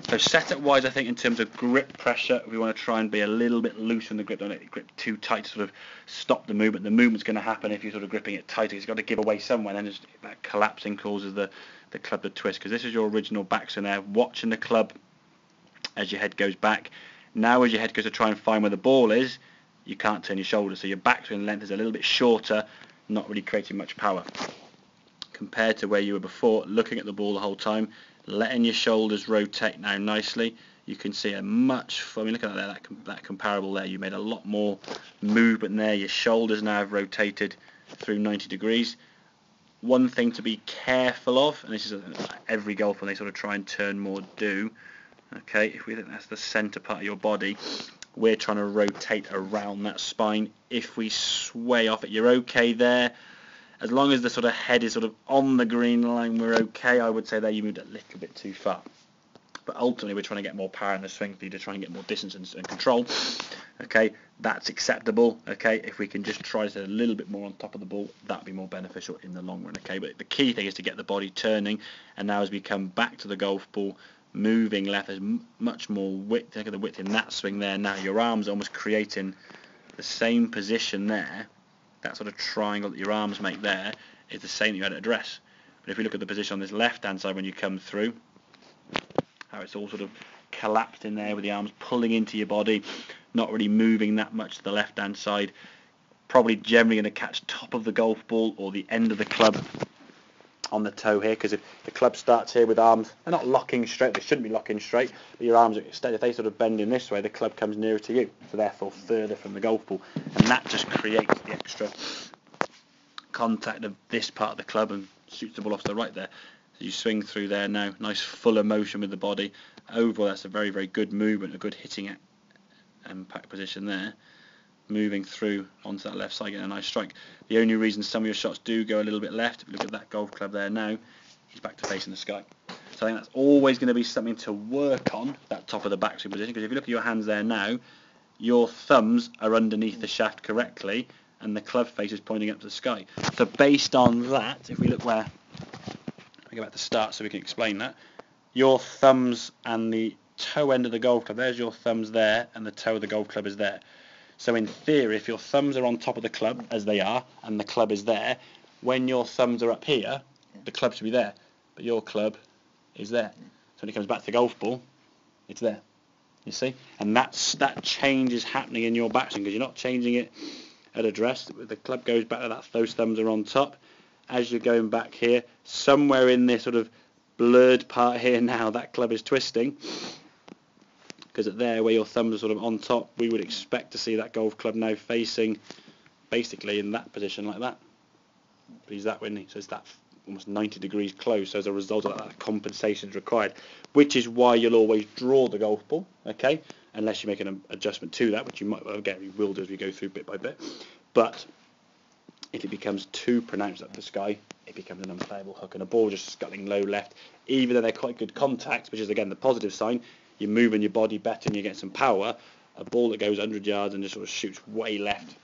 So setup wise, I think in terms of grip pressure, we want to try and be a little bit loose on the grip. Don't let it grip too tight to sort of stop the movement. The movement's going to happen if you're sort of gripping it tighter. It's got to give away somewhere, and then just that collapsing causes the club to twist. Because this is your original backswing there, watching the club as your head goes back. Now as your head goes to try and find where the ball is, you can't turn your shoulders, so your backswing length is a little bit shorter, not really creating much power. Compared to where you were before, looking at the ball the whole time, letting your shoulders rotate now nicely, you can see a much, I mean look at that, that comparable there, you made a lot more movement there, your shoulders now have rotated through 90 degrees. One thing to be careful of, and this is every golfer when they sort of try and turn more do, okay, if we think that's the centre part of your body, we're trying to rotate around that spine. If we sway off it, you're okay there. As long as the sort of head is sort of on the green line, we're okay. I would say there you moved a little bit too far. But ultimately, we're trying to get more power in the swing for you to try and get more distance and control. Okay, that's acceptable. Okay, if we can just try to stay a little bit more on top of the ball, that'd be more beneficial in the long run. Okay, but the key thing is to get the body turning. And now as we come back to the golf ball, moving left, there's much more width. Look at the width in that swing there. Now your arms are almost creating the same position there. That sort of triangle that your arms make there is the same that you had at address. But if we look at the position on this left-hand side when you come through, how it's all sort of collapsed in there with the arms pulling into your body, not really moving that much to the left-hand side, probably generally going to catch top of the golf ball or the end of the club on the toe here, because if the club starts here with arms, they're not locking straight, they shouldn't be locking straight, but your arms, if they sort of bend in this way, the club comes nearer to you, so therefore further from the golf ball, and that just creates the extra contact of this part of the club and shoots the ball off to the right there. So you swing through there now, nice fuller motion with the body. Overall, that's a very, very good movement, a good hitting impact position there. Moving through onto that left side, getting a nice strike. The only reason some of your shots do go a little bit left, if you look at that golf club there now, he's back to facing the sky. So I think that's always going to be something to work on, that top of the backswing position, because if you look at your hands there now, your thumbs are underneath the shaft correctly, and the club face is pointing up to the sky. So based on that, if we look where, let me go back to start so we can explain that, your thumbs and the toe end of the golf club, there's your thumbs there, and the toe of the golf club is there. So in theory, if your thumbs are on top of the club, as they are, and the club is there, when your thumbs are up here, the club should be there, but your club is there. So when it comes back to the golf ball, it's there. You see? And that change is happening in your backswing, because you're not changing it at address. The club goes back to that, those thumbs are on top. As you're going back here, somewhere in this sort of blurred part here now, that club is twisting. Because at there, where your thumbs are sort of on top, we would expect to see that golf club now facing basically in that position like that. But he's that way, isn't he? So it's that almost 90 degrees close. So as a result of that, compensation is required, which is why you'll always draw the golf ball, okay? Unless you make an adjustment to that, which you might, well, again, we will do as we go through bit by bit. But if it becomes too pronounced up the sky, it becomes an unplayable hook, and a ball just sculling low left, even though they're quite good contacts, which is again the positive sign. You're moving your body better and you get some power. A ball that goes 100 yards and just sort of shoots way left,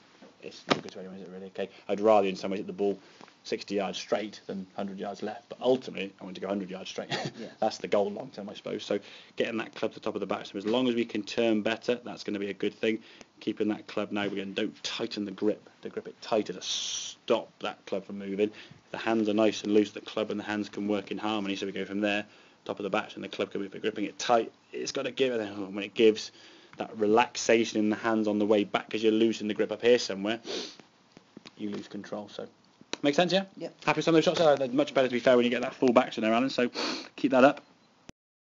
it's not good to anyone, is it really? Okay, I'd rather in some ways hit the ball 60 yards straight than 100 yards left, but ultimately I want to go 100 yards straight. Yeah. That's the goal long term, I suppose. So getting that club to the top of the backswing, as long as we can turn better, that's going to be a good thing. Keeping that club now, again, don't tighten the grip. The grip it tighter to stop that club from moving. If the hands are nice and loose, the club and the hands can work in harmony, so we go from there, top of the backswing, the club can be gripping it tight. It's got to give it, and when it gives, that relaxation in the hands on the way back, because you're losing the grip up here somewhere, you lose control. So make sense, yeah? Yeah. Happy with some of those shots? They're much better, to be fair, when you get that full backswing there, Alan, so keep that up.